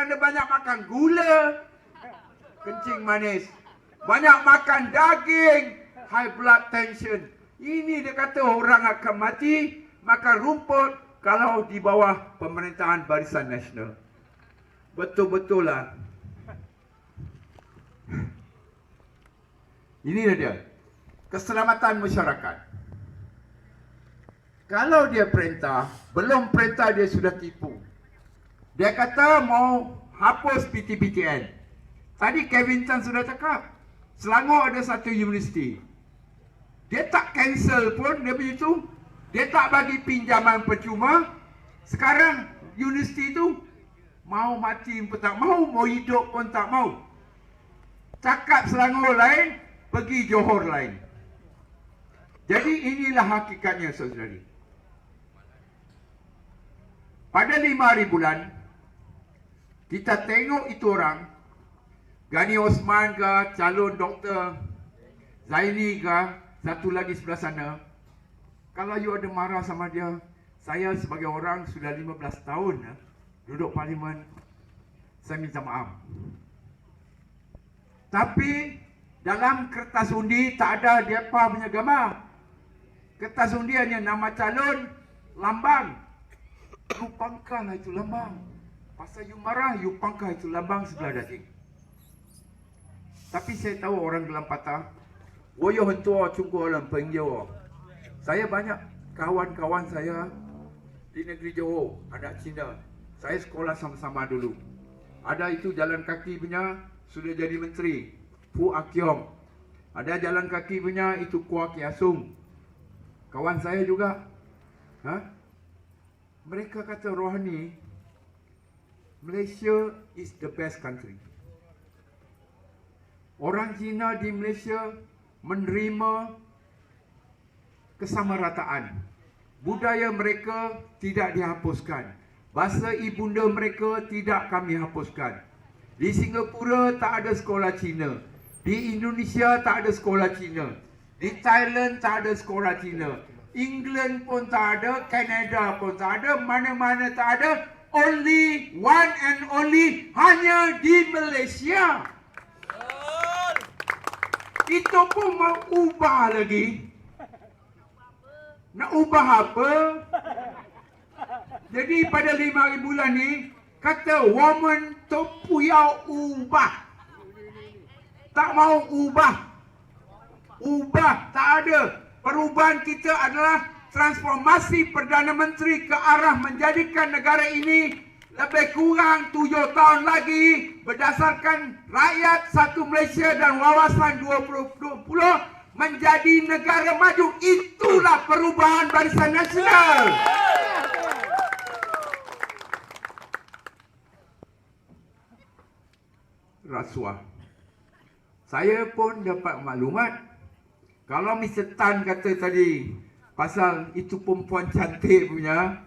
kerana banyak makan gula, kencing manis. Banyak makan daging, high blood tension. Ini dia kata orang akan mati makan rumput kalau di bawah pemerintahan Barisan Nasional. Betul-betul lah. Ini dia. Keselamatan masyarakat. Kalau dia perintah, belum perintah dia sudah tipu. Dia kata mau hapus PTPTN. Tadi Kevin Chan sudah cakap, Selangor ada satu universiti. Dia tak cancel pun dia begitu. Dia tak bagi pinjaman percuma. Sekarang universiti itu mau mati pun tak mau hidup pun tak mau. Cakap Selangor lain, pergi Johor lain. Jadi inilah hakikatnya, saudari. Pada 5 hari bulan, kita tengok itu orang, Gani Osman ke, calon Doktor Zaini ke, satu lagi sebelah sana. Kalau you ada marah sama dia, saya sebagai orang sudah 15 tahun duduk parlimen, saya minta maaf. Tapi dalam kertas undi tak ada dia apa punya gambar. Kertas undi hanya nama calon, lambang. You pangkal itu lambang. Pasal you marah, you pangkal itu lambang sebelah daging. Tapi saya tahu orang dalam patah, woyo hentua cunggu alam pengjau. Saya banyak kawan-kawan saya di negeri Johor, anak Cina. Saya sekolah sama-sama dulu. Ada itu jalan kaki punya sudah jadi menteri, Fu Akyong. Ada jalan kaki punya itu Kua Kiasung. Kawan saya juga. Mereka kata Rohani, Malaysia is the best country. Orang Cina di Malaysia menerima kesamarataan. Budaya mereka tidak dihapuskan. Bahasa ibunda mereka tidak kami hapuskan. Di Singapura tak ada sekolah Cina. Di Indonesia tak ada sekolah Cina. Di Thailand tak ada sekolah Cina. England pun tak ada, Canada pun tak ada, mana-mana tak ada. Only, one and only, hanya di Malaysia. Itu pun mau ubah lagi. Nak ubah apa? Jadi pada 5 hari bulan ni, kata woman tu puyau ubah. Tak mau ubah. Ubah, tak ada. Perubahan kita adalah transformasi Perdana Menteri ke arah menjadikan negara ini lebih kurang 7 tahun lagi berdasarkan rakyat satu Malaysia dan wawasan 2020 menjadi negara maju. Itulah perubahan Barisan Nasional. Rasuah. Saya pun dapat maklumat. Kalau Mr. Tan kata tadi pasal itu perempuan cantik punya,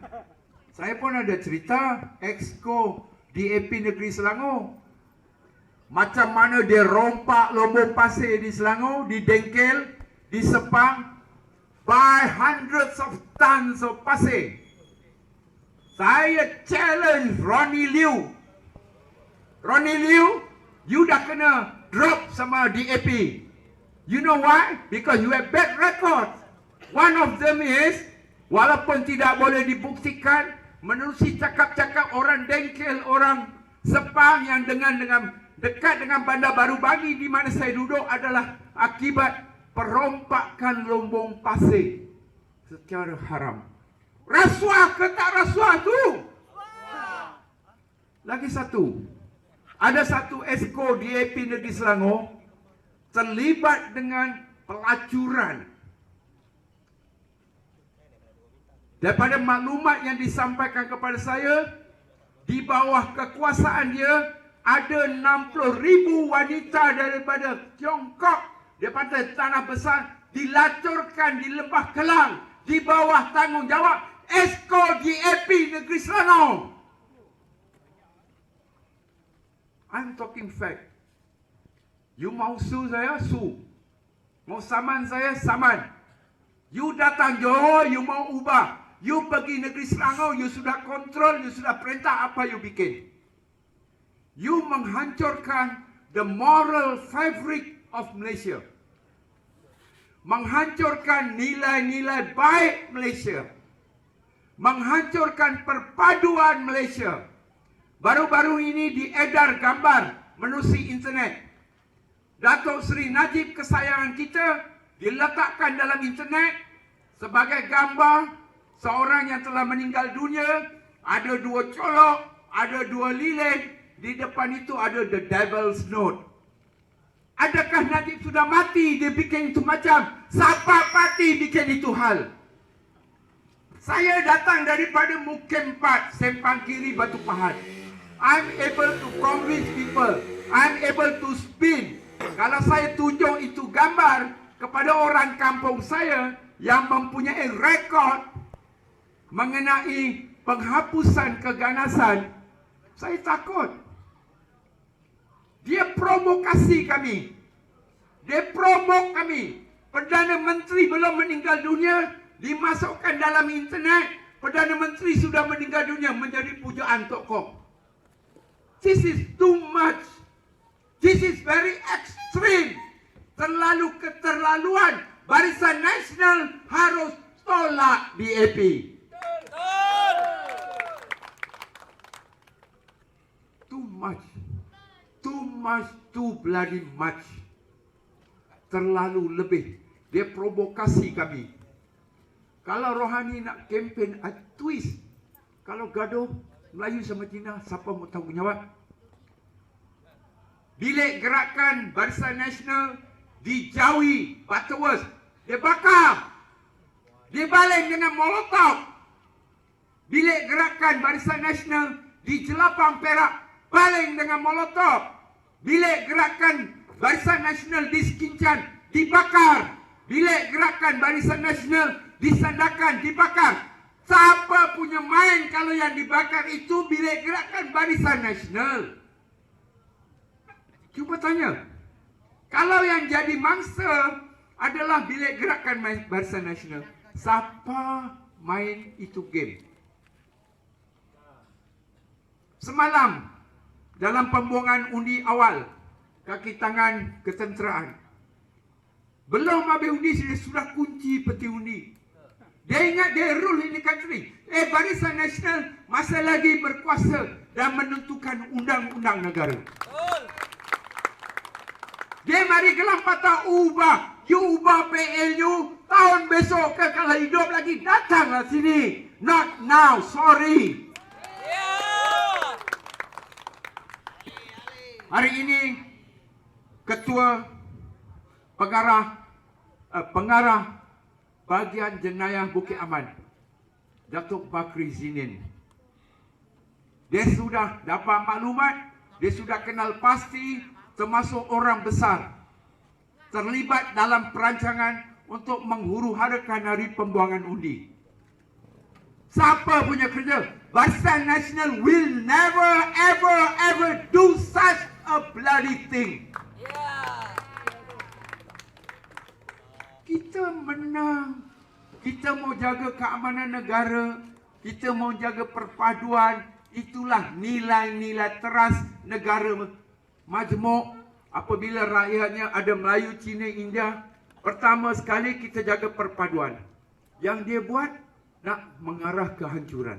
saya pun ada cerita exco DAP Negeri Selangor. Macam mana dia rompak lombong pasir di Selangor, di Dengkel, di Sepang, by hundreds of tons of pasir. Saya challenge Ronnie Liu. Ronnie Liu, you dah kena drop sama DAP. You know why? Because you have bad records. One of them is, walaupun tidak boleh dibuktikan, menerusi cakap-cakap orang Dengkel, orang Sepang yang dengan dekat dengan Bandar Baru Bangi di mana saya duduk adalah akibat perompakan lombong pasir secara haram. Rasuah ke tak rasuah tu? Lagi satu. Ada satu esko DAP Negeri Selangor terlibat dengan pelacuran. Daripada maklumat yang disampaikan kepada saya, di bawah kekuasaan dia ada 60,000 wanita daripada Tiongkok, daripada tanah besar dilacurkan di Lembah Kelang di bawah tanggungjawab esko DAP Negeri Selangor. I'm talking fact. You mau su saya, su. Mau saman saya, saman. You datang Johor, you mau ubah. You pergi Negeri Selangor, you sudah kontrol, you sudah perintah apa you bikin. You menghancurkan the moral fabric of Malaysia. Menghancurkan nilai-nilai baik Malaysia. Menghancurkan perpaduan Malaysia. Baru-baru ini diedar gambar menerusi internet. Datuk Seri Najib kesayangan kita diletakkan dalam internet sebagai gambar seorang yang telah meninggal dunia. Ada 2 colok, ada 2 lilin. Di depan itu ada the devil's note. Adakah Najib sudah mati? Dia bikin itu macam. Siapa parti bikin itu hal? Saya datang daripada Mukim 4, Sempang Kiri, Batu Pahat. I'm able to convince people. I'm able to spin. Kalau saya tunjuk itu gambar kepada orang kampung saya yang mempunyai rekod mengenai penghapusan keganasan, saya takut. Dia provokasi kami. Dia promok kami. Perdana Menteri belum meninggal dunia, dimasukkan dalam internet. Perdana Menteri sudah meninggal dunia, menjadi pujaan tokoh. This is too much. This is very extreme. Terlalu keterlaluan. Barisan Nasional harus tolak BAP. Too much. Too much, too bloody much. Terlalu lebih. Dia provokasi kami. Kalau Rohani nak kempen, twist. Kalau gaduh Melayu sama Cina, siapa mau tanggungjawab? Bilik gerakan Barisan Nasional dijauhi Butterworth. Dia bakar. Dia baling dengan molotov. Bilik gerakan Barisan Nasional di Jelapang Perak baling dengan molotov. Bilik gerakan Barisan Nasional di Sekincan dibakar. Bilik gerakan Barisan Nasional di Sandakan dibakar. Siapa punya main kalau yang dibakar itu bilik gerakan Barisan Nasional? Cuba tanya. Kalau yang jadi mangsa adalah bilik gerakan Barisan Nasional, siapa main itu game? Semalam dalam pembuangan undi awal kaki tangan ketenteraan, belum habis undi sudah kunci peti undi. Dia ingat dia rule in the country. Barisan Nasional masih lagi berkuasa dan menentukan undang-undang negara. Dia mari gelang patah ubah. You ubah PL you. Tahun besok kalau hidup lagi datanglah sini. Not now, sorry. Hari ini Ketua Pengarah Bahagian Jenayah Bukit Aman, Datuk Bakri Zinin, dia sudah dapat maklumat, dia sudah kenal pasti termasuk orang besar terlibat dalam perancangan untuk menghuru-harakan hari pembuangan undi. Siapa punya kerja? Barisan Nasional will never ever do such a bloody thing. Kita menang. Kita mau jaga keamanan negara. Kita mau jaga perpaduan. Itulah nilai-nilai teras negara majmuk. Apabila rakyatnya ada Melayu, Cina, India, pertama sekali kita jaga perpaduan. Yang dia buat nak mengarah kehancuran.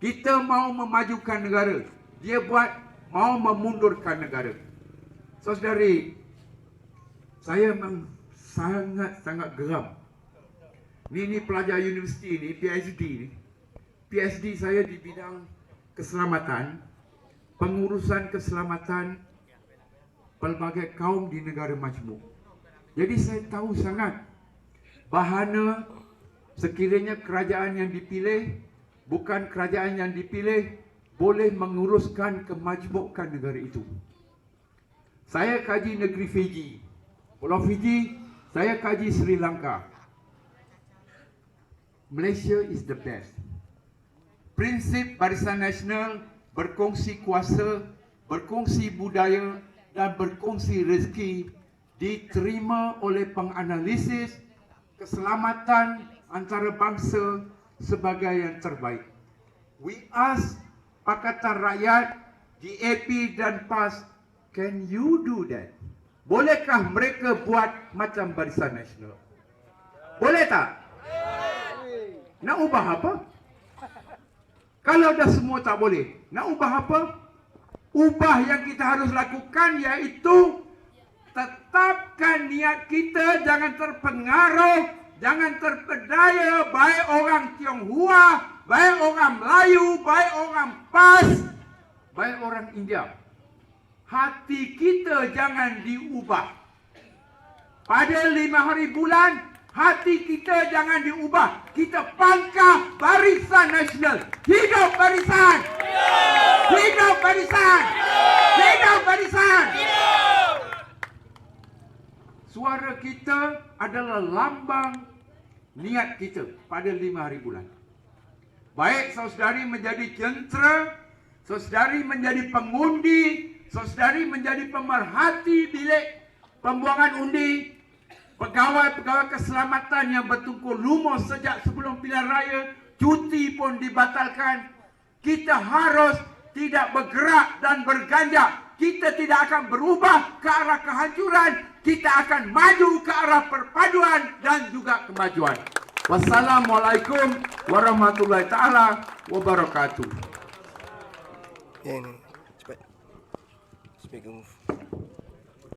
Kita mau memajukan negara. Dia buat mau memundurkan negara. Saudari, saya memang sangat geram. Ini pelajar universiti ni, PhD ni. PhD saya di bidang keselamatan, pengurusan keselamatan pelbagai kaum di negara majmuk. Jadi saya tahu sangat bahana sekiranya kerajaan yang dipilih, bukan kerajaan yang dipilih, boleh menguruskan kemajmukan negara itu. Saya kaji negeri Fiji, Pulau Fiji, saya kaji Sri Lanka. Malaysia is the best. Prinsip Barisan Nasional berkongsi kuasa, berkongsi budaya dan berkongsi rezeki diterima oleh penganalisis keselamatan antara bangsa sebagai yang terbaik. We ask Pakatan Rakyat GAP dan PAS, can you do that? Bolehkah mereka buat macam Barisan Nasional? Boleh tak? Nak ubah apa? Kalau dah semua tak boleh, nak ubah apa? Ubah yang kita harus lakukan iaitu tetapkan niat kita jangan terpengaruh, jangan terpedaya baik orang Tionghoa, baik orang Melayu, baik orang PAS, baik orang India. Hati kita jangan diubah. Pada 5 hari bulan, hati kita jangan diubah. Kita pangkah Barisan Nasional. Hidup Barisan! Hidup Barisan! Hidup Barisan! Suara kita adalah lambang niat kita pada 5 hari bulan. Baik saudari menjadi jentera, saudari menjadi pengundi, saudari menjadi pemerhati bilik pembuangan undi, pegawai-pegawai keselamatan yang bertungku lumus sejak sebelum pilihan raya, cuti pun dibatalkan. Kita harus tidak bergerak dan berganjak. Kita tidak akan berubah ke arah kehancuran. Kita akan maju ke arah perpaduan dan juga kemajuan. Wassalamualaikum warahmatullahi taala wabarakatuh. Ini cepat. Speak move.